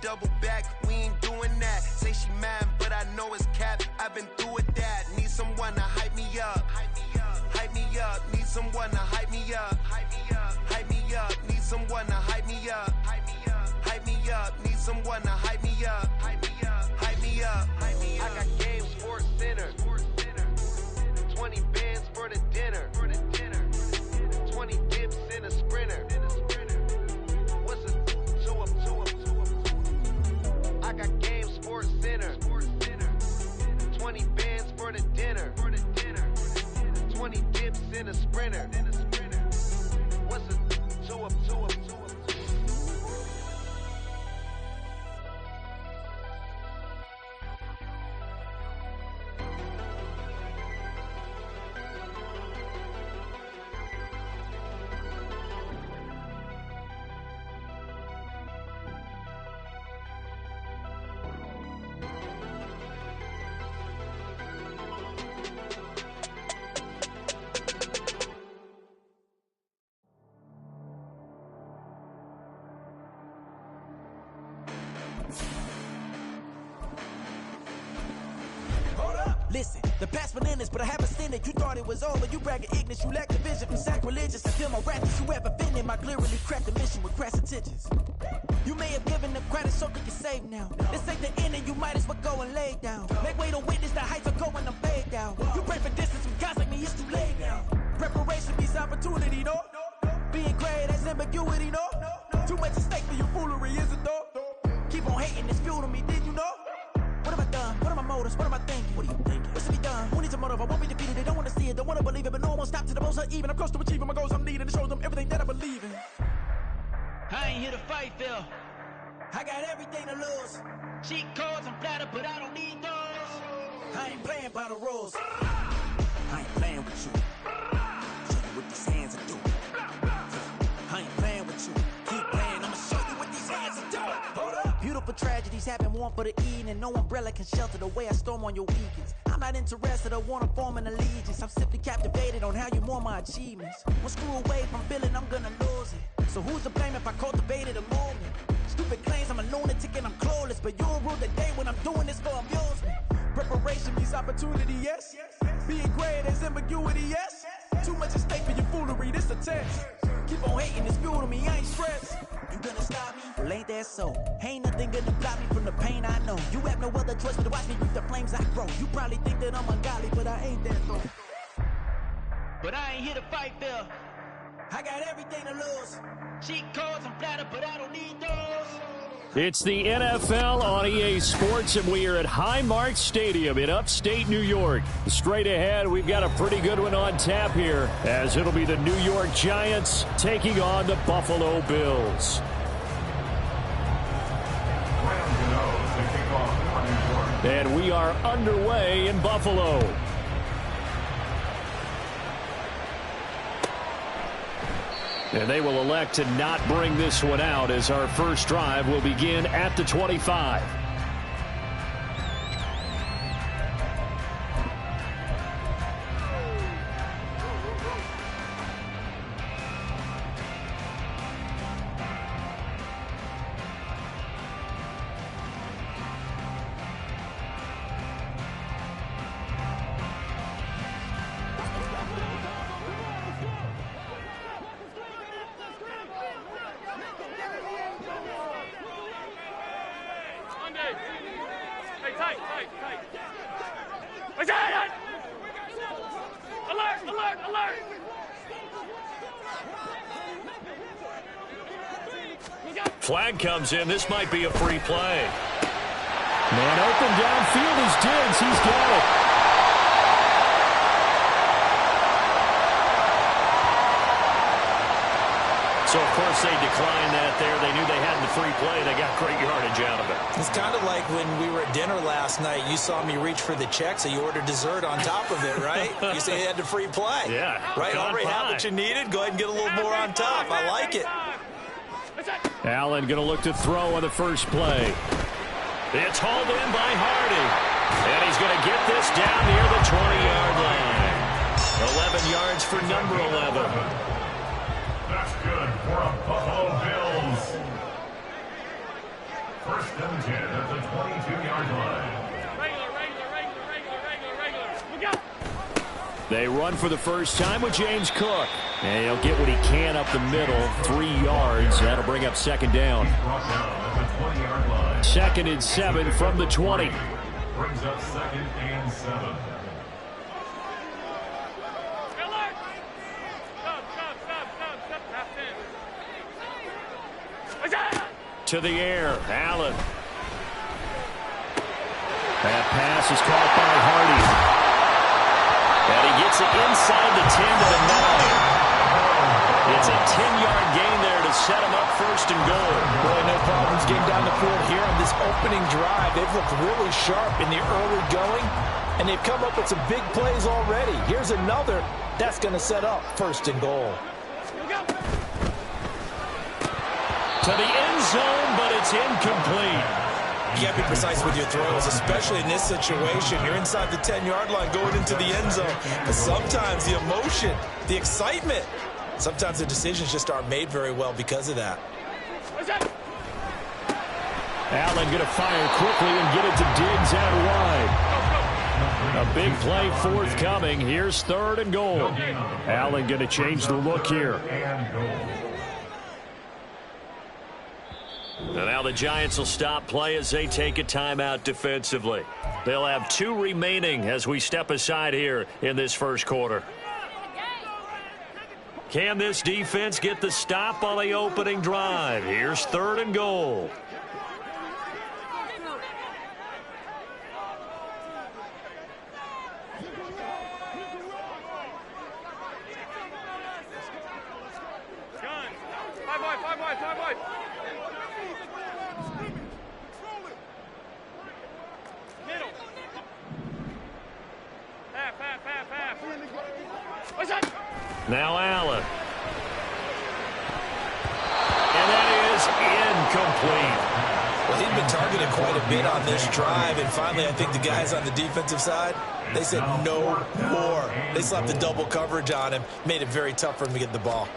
double back, we ain't doing that. Say she mad, but I know it's cap. I've been through with that. Need someone to hype me up. Hype me up. Need someone to hype me up. Hype me up. Need someone to hype me up. Hype me up. Need someone to hype me up. Hype me up. I got Game Sports Center. 20 bands for the dinner. 20 dips in a sprinter. What's a 2 up? I got Game Sports Center. 20 bands for the dinner. 20 dips in a sprinter. What's a 2 up? Listen, the past bananas, but I haven't seen it. You thought it was over, you bragging ignorance, you lack the vision from sacrilegious. I feel my rappers, you have offended my clearly cracked the mission with crass intentions. You may have given them credit so they can save now. This ain't the end and you might as well go and lay down. Make way to witness the heights are going, I'm fade down. You pray for distance with guys like me, it's too late now. Preparation means opportunity, no? Being great has ambiguity, no? Too much at stake for your foolery, is it though? Keep on hating, it's fuel to me, did you know? What have I done? What are my motives? What am I thinking? What are you thinking? What's to be done? Who needs a motive? I won't be defeated. They don't want to see it, don't want to believe it, but no one won't stop to the most uneven. I'm close to achieving my goals. I'm needing to show them everything that I believe in. I ain't here to fight, Phil. I got everything to lose. Cheat codes, I'm flattered, but I don't need those. I ain't playing by the rules. I ain't playing with you. Show you what these hands are doing. I ain't playing with you. Keep playing, I'ma show you what these hands are doing. Hold up. Beautiful tragedies happen, one for the evening. No umbrella can shelter the way I storm on your weekends. I'm not interested, I wanna form an allegiance. I'm simply captivated on how you mourn my achievements. One screw away from feeling I'm gonna lose it. So who's to blame if I cultivated a movement? Stupid claims I'm a lunatic and I'm clueless, but you'll rule the day when I'm doing this for amusement. Preparation means opportunity, yes. Being great is ambiguity, yes. Too much at stake for your foolery, this a test. Keep on hating, it's fuel to me, I ain't stressed. You gonna stop me? Well, ain't that so? Ain't nothing gonna block me from the pain I know. You have no other choice but to watch me reap the flames I grow. You probably think that I'm ungodly, but I ain't that though. But I ain't here to fight, Phil. I got everything to lose. Cheat codes, I'm flattered, but I don't need those. It's the NFL on EA Sports, and we are at Highmark Stadium in upstate New York. Straight ahead, we've got a pretty good one on tap here, as it'll be the New York Giants taking on the Buffalo Bills. And we are underway in Buffalo. And they will elect to not bring this one out, as our first drive will begin at the 25. Flag comes in. This might be a free play. Man open downfield is Diggs. He's got it. So, of course, they declined that there. They knew they had the free play. They got great yardage out of it. It's kind of like when we were at dinner last night. You saw me reach for the check, so you ordered dessert on top of it, right? You say you had the free play. Yeah. Right? Already had what you needed. Go ahead and get a little more on top. I like it. Allen going to look to throw on the first play. It's hauled in by Hardy. And he's going to get this down near the 20-yard line. 11 yards for number 11. That's good for a Buffalo Bills. First and 10 at the 22-yard line. They run for the first time with James Cook. And he'll get what he can up the middle, 3 yards. That'll bring up second down. Second and 7 from the 20. Brings up second and 7. To the air, Allen. That pass is caught by Hardy. And he gets it inside the 10 to the 9. It's a 10-yard gain there to set him up first and goal. Boy, no problems getting down the field here on this opening drive. They've looked really sharp in the early going, and they've come up with some big plays already. Here's another that's going to set up first and goal. To the end zone, but it's incomplete. You got to be precise with your throws, especially in this situation. You're inside the 10-yard line going into the end zone. But sometimes the emotion, the excitement, sometimes the decisions just aren't made very well because of that. Allen going to fire quickly and get it to Diggs out wide. A big play forthcoming. Here's third and goal. Allen going to change the look here. And now the Giants will stop play as they take a timeout defensively. They'll have 2 remaining as we step aside here in this first quarter. Can this defense get the stop on the opening drive? Here's third and goal. Now Allen. And that is incomplete. Well, he'd been targeted quite a bit on this drive, and finally I think the guys on the defensive side, they said no more. They slapped the double coverage on him, made it very tough for him to get the ball.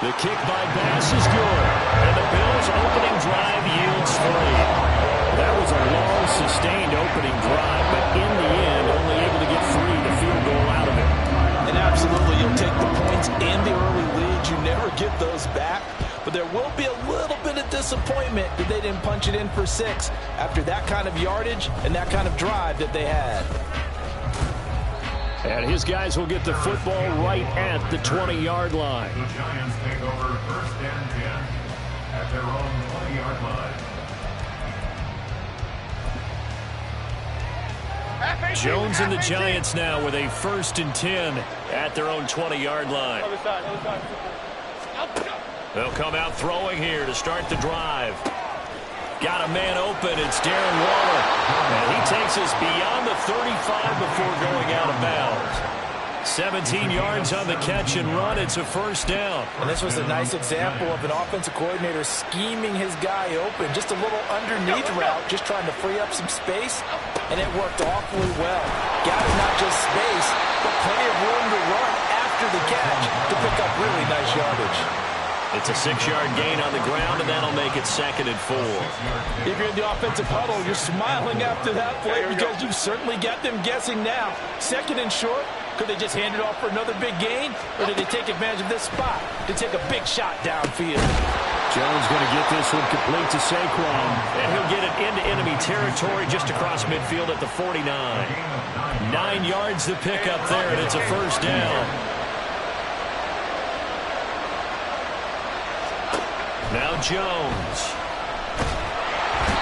The kick by Bass is good, and the Bills' opening drive yields 3. That was a long, sustained opening drive, but in the end, only able to get 3, the field goal out of it. And absolutely, you'll take the points and the early leads. You never get those back, but there will be a little bit of disappointment that they didn't punch it in for 6 after that kind of yardage and that kind of drive that they had. And his guys will get the football right at the 20-yard line. The Giants take over first and 10 at their own 20-yard line. Jones and the Giants now with a first and 10 at their own 20-yard line. They'll come out throwing here to start the drive. Got a man open. It's Darren Waller. And he takes us beyond the 35 before going out of bounds. 17 yards on the catch and run. It's a first down. And this was a nice example of an offensive coordinator scheming his guy open. Just a little underneath route, just trying to free up some space, and it worked awfully well. Got not just space, but plenty of room to run after the catch to pick up really nice yardage. It's a 6-yard gain on the ground, and that'll make it second and 4. If you're in the offensive huddle, you're smiling after that play because you've certainly got them guessing now. Second and short. Could they just hand it off for another big gain, or did they take advantage of this spot to take a big shot downfield? Jones going to get this one complete to Saquon, and he'll get it into enemy territory just across midfield at the 49. 9 yards to pick up there, and it's a first down. Now Jones.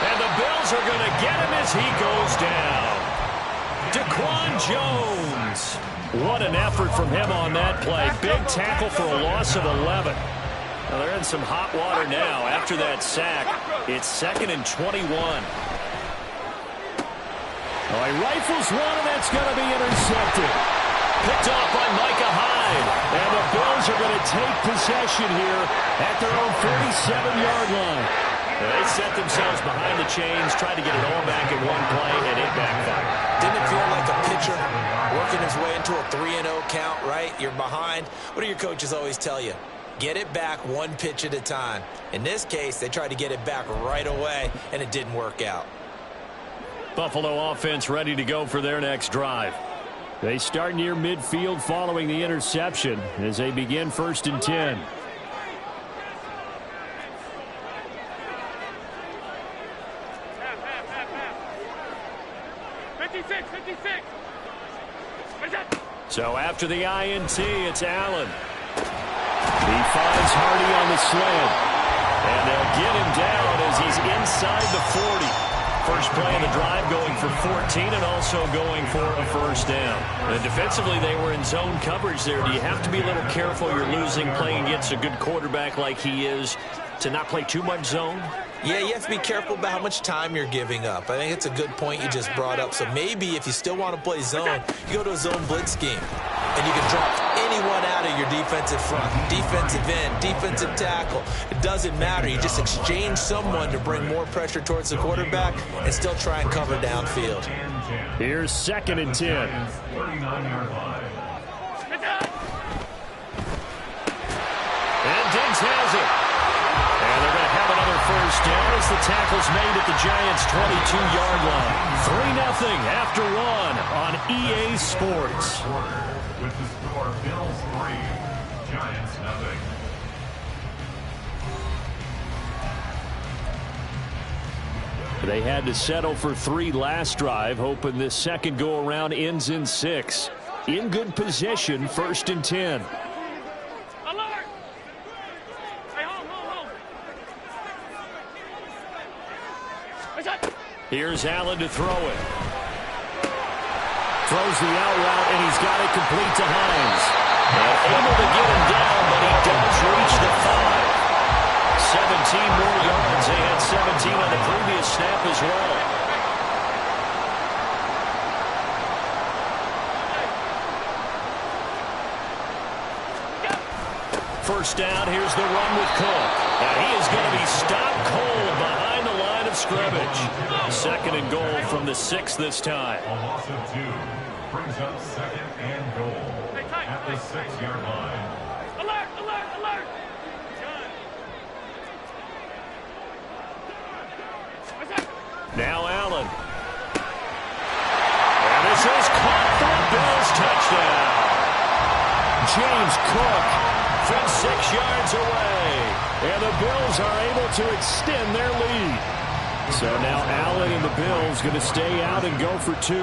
And the Bills are going to get him as he goes down. Daquan Jones. What an effort from him on that play. Big tackle for a loss of 11. Well, they're in some hot water now. After that sack, it's second and 21. Oh, he rifles one, and that's going to be intercepted. Picked off by Micah Hyde. And the Bills are going to take possession here at their own 47-yard line. They set themselves behind the chains, tried to get it all back in one play, and it backfired. Didn't it feel like a pitcher working his way into a 3-0 count, right? You're behind. What do your coaches always tell you? Get it back one pitch at a time. In this case, they tried to get it back right away, and it didn't work out. Buffalo offense ready to go for their next drive. They start near midfield following the interception as they begin 1st and 10. So after the INT, it's Allen. He finds Hardy on the slant. And they'll get him down as he's inside the 40. First play of the drive going for 14 and also going for a first down. And defensively, they were in zone coverage there. Do you have to be a little careful? You're losing playing against a good quarterback like he is to not play too much zone? Yeah, you have to be careful about how much time you're giving up. I think it's a good point you just brought up. So maybe if you still want to play zone, you go to a zone blitz scheme. And you can drop anyone out of your defensive front, defensive end, defensive tackle. It doesn't matter. You just exchange someone to bring more pressure towards the quarterback and still try and cover downfield. Here's 2nd and 10. 39-yard line. And Diggs has it. And they're going to have another first down as the tackle's made at the Giants' 22-yard line. 3-0 after 1 on EA Sports. With the score, Bills 3, Giants 0. They had to settle for 3 last drive, hoping this second go-around ends in 6. In good position, 1st and 10. Alert! Hey, hold. Here's Allen to throw it. Throws the out route, and he's got it complete to Hines. Able to get him down, but he does reach the 5. 17 more yards. They had 17 on the previous snap as well. First down, here's the run with Cook. And he is going to be stopped cold behind the line of scrimmage. 2nd and goal from the 6 this time. A loss of 2 brings up 2nd and goal at the 6-yard line. Alert! Now Allen. And this is caught for a Bills touchdown. James Cook from 6 yards away. And the Bills are able to extend their lead. So now Allen and the Bills going to stay out and go for 2.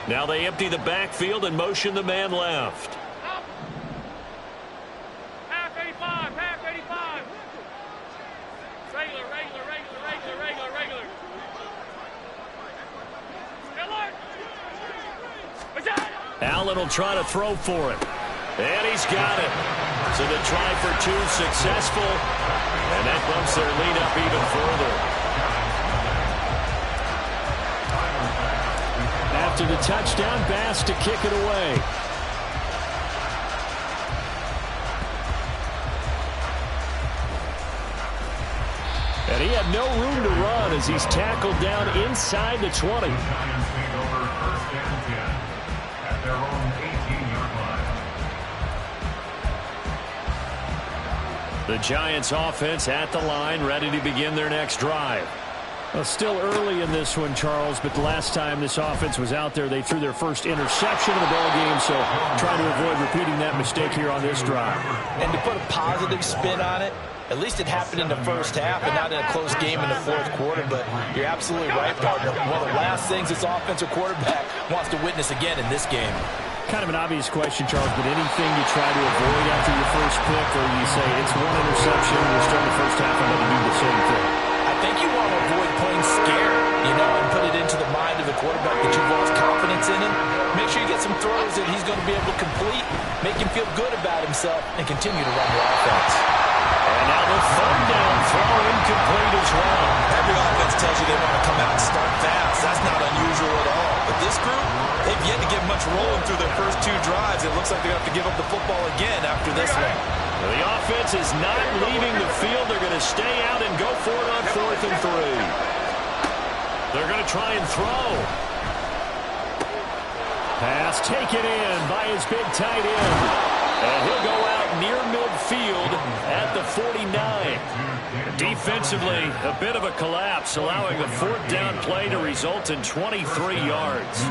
Now they empty the backfield and motion the man left. Half 85. Regular. Allen will try to throw for it. And he's got it. So the try for 2 successful. And that bumps their lead up even further. After the touchdown, Bass to kick it away. And he had no room to run as he's tackled down inside the 20. Giants take over 1st and 10 at their own 18-yard line. The Giants offense at the line, ready to begin their next drive. Well, still early in this one, Charles, but the last time this offense was out there, they threw their first interception of the ballgame, so trying to avoid repeating that mistake here on this drive. And to put a positive spin on it, at least it happened in the first half and not in a close game in the 4th quarter, but you're absolutely right, partner. One of the last things this offensive quarterback wants to witness again in this game. Kind of an obvious question, Charles, but anything you try to avoid after your first pick, or you say it's 1 interception, we're starting the first half, I'm going to do the same thing? I think you want to avoid playing scared, and put it into the mind of the quarterback that you've lost confidence in him. Make sure you get some throws that he's going to be able to complete, make him feel good about himself, and continue to run the offense. And now the 3rd down throw incomplete as well. Every offense tells you they want to come out and start fast. That's not unusual at all. But this group, they've yet to get much rolling through their first 2 drives. It looks like they're going to have to give up the football again after this one. Well, the offense is not leaving the field. They're going to stay out and go for it on 4th and 3. They're going to try and throw. Pass taken in by his big tight end. And he'll go out near midfield at the 49. Defensively, a bit of a collapse, allowing the fourth down play to result in 23 yards.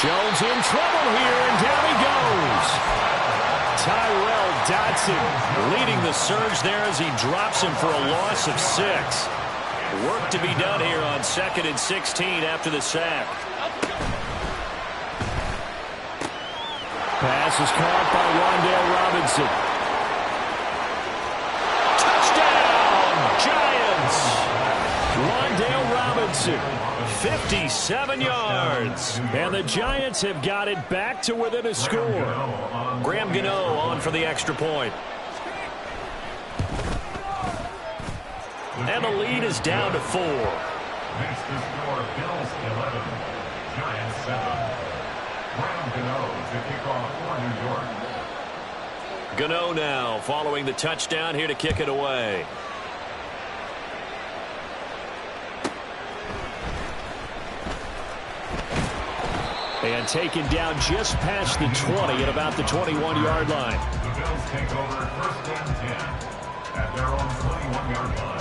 Jones in trouble here, and down he goes. Tyrel Dodson leading the surge there as he drops him for a loss of 6. Work to be done here on 2nd and 16 after the sack. Pass is caught by Rondale Robinson. Touchdown, Giants! Rondale Robinson, 57 yards. And the Giants have got it back to within a score. Graham Gano on for the extra point. And the lead is down to 4. Makes the score Bills 11, Giants 7. Graham Gano to kick off for New York. Gano now following the touchdown here to kick it away. And taken down just past the 20 at about the 21-yard line. The Bills take over 1st and 10 at their own 21-yard line.